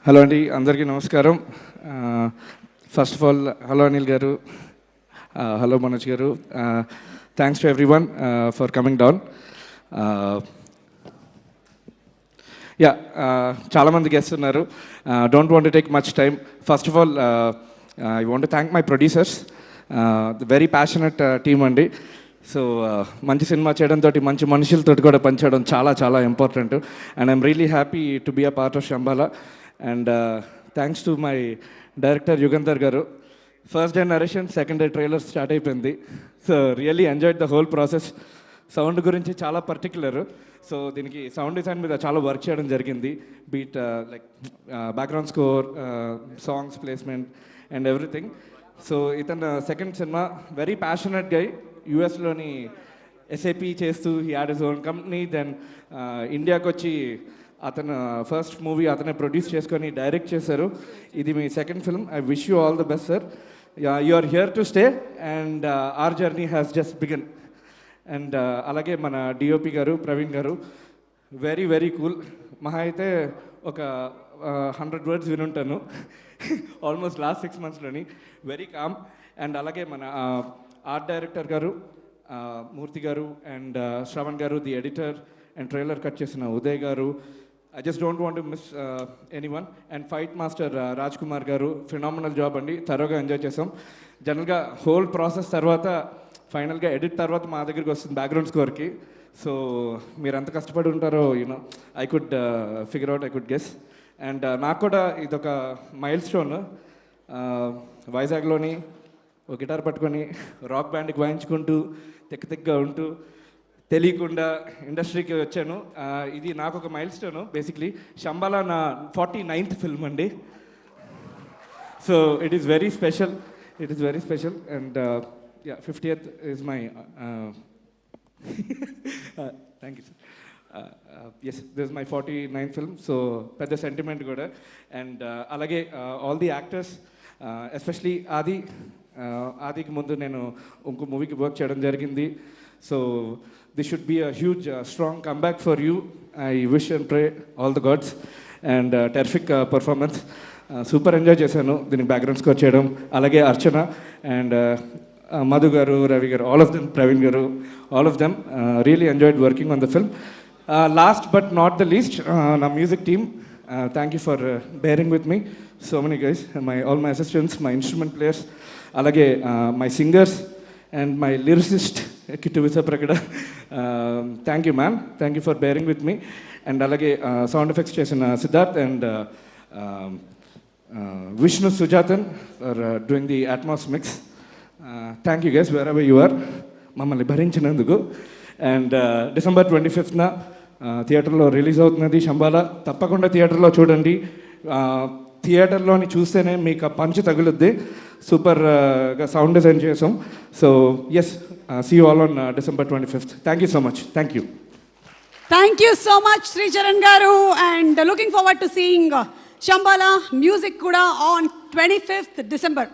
Hello అండి, అందరికీ నమస్కారం. First of all hello Anil garu, hello Manoj garu, thanks to everyone for coming down. చాలామంది guest ఉన్నారు. Don't want to take much time. First of all I want to thank my producers, very passionate team అండి. So మంచి cinema చేయడంతో మంచి మనుషులతో కూడా పనిచేయడం చాలా చాలా important. And I'm really happy to be a part of Shambala. And thanks to my director Yugandhar గారు. First day narration, second day trailer start అయిపోయింది. So really enjoyed the whole process. Sound గురించి చాలా పర్టిక్యులర్. సో దీనికి sound design మీద చాలా work చేయడం జరిగింది. Beat like background score, songs placement and everything. So ఇతను second cinema, very passionate guy. యూఎస్లోని ఎస్ఏపి చేస్తూ he had his own company. Then ఇండియాకి వచ్చి అతను ఫస్ట్ మూవీ అతనే ప్రొడ్యూస్ చేసుకొని డైరెక్ట్ చేశారు. ఇది మీ second film. I wish you all the best sir. You are here to stay and our journey has just begun. And అలాగే మన డిఓపి గారు ప్రవీణ్ గారు, వెరీ వెరీ కూల్. మహా అయితే ఒక 100 words వినుంటాను ఆల్మోస్ట్ లాస్ట్ 6 monthsలోని. Very calm. అండ్ అలాగే మన ఆర్ట్ డైరెక్టర్ గారు మూర్తి గారు అండ్ శ్రవణ్ గారు, the editor and trailer cut చేసిన ఉదయ్ గారు. I just don't want to miss any one. And fight master Raj Kumar గారు, ఫినామినల్ జాబ్ అండి. థరోగా ఎంజాయ్ చేసాం. జనరల్గా హోల్ ప్రాసెస్ తర్వాత ఫైనల్గా ఎడిట్ తర్వాత మా దగ్గరికి వస్తుంది బ్యాక్గ్రౌండ్ స్కోర్కి. సో మీరు ఎంత కష్టపడి ఉంటారో you know I could figure out, I could guess. And నాకు కూడా ఇదొక మైల్ స్టోన్. వైజాగ్లోని ఒక గిటార్ పట్టుకొని రాక్ బ్యాండ్కి వాయించుకుంటూ తిక్కగా ఉంటూ తెలియకుండా ఇండస్ట్రీకి వచ్చాను. ఇది నాకు ఒక మైల్ స్టోను. బేసిక్లీ శంబాలా నా 49th ఫిల్మ్ అండి. So it is very special, it is very special. And 50th is my thank you sir. Yes, this my 49th film. So పెద్ద సెంటిమెంట్ కూడా. అండ్ అలాగే ఆల్ ది యాక్టర్స్, ఎస్పెషలీ ఆదికి ముందు నేను ఇంకో మూవీకి వర్క్ చేయడం జరిగింది. So this should be a huge strong comeback for you. I wish and pray all the gods. And terrific performance, super enjoy చేశాను దీనికి బ్యాక్గ్రౌండ్ స్కోర్ చేయడం. అలాగే అర్చన అండ్ మధు గారు, రవి గారు, all of them, Praveen garu, all of them really enjoyed working on the film. Last but not the least, నా music team, thank you for bearing with me. So many guys, all my assistants, my instrument players, అలాగే my singers and my lyricist Kittu Vissapragada. Thank you ma'am, thank you for bearing with me. And అలాగే sound effects చేసిన Siddharth and Vishnu Sujathan for doing the Atmos mix. Thank you guys wear ever you are, మమ్మల్ని భరించినందుకు. And December 25th థియేటర్లో release అవుతున్నది శంబాలా. తప్పకుండా థియేటర్లో చూడండి. థియేటర్లోని చూస్తేనే మీకు పంచ్ తగులుద్ది. సూపర్గా సౌండ్ డిజైన్ చేసాం. So yes, see you all on December 25th. Thank you so much. Thank you. Thank you so much, Sri Charan garu, and looking forward to seeing Shambhala music kuda on 25th December.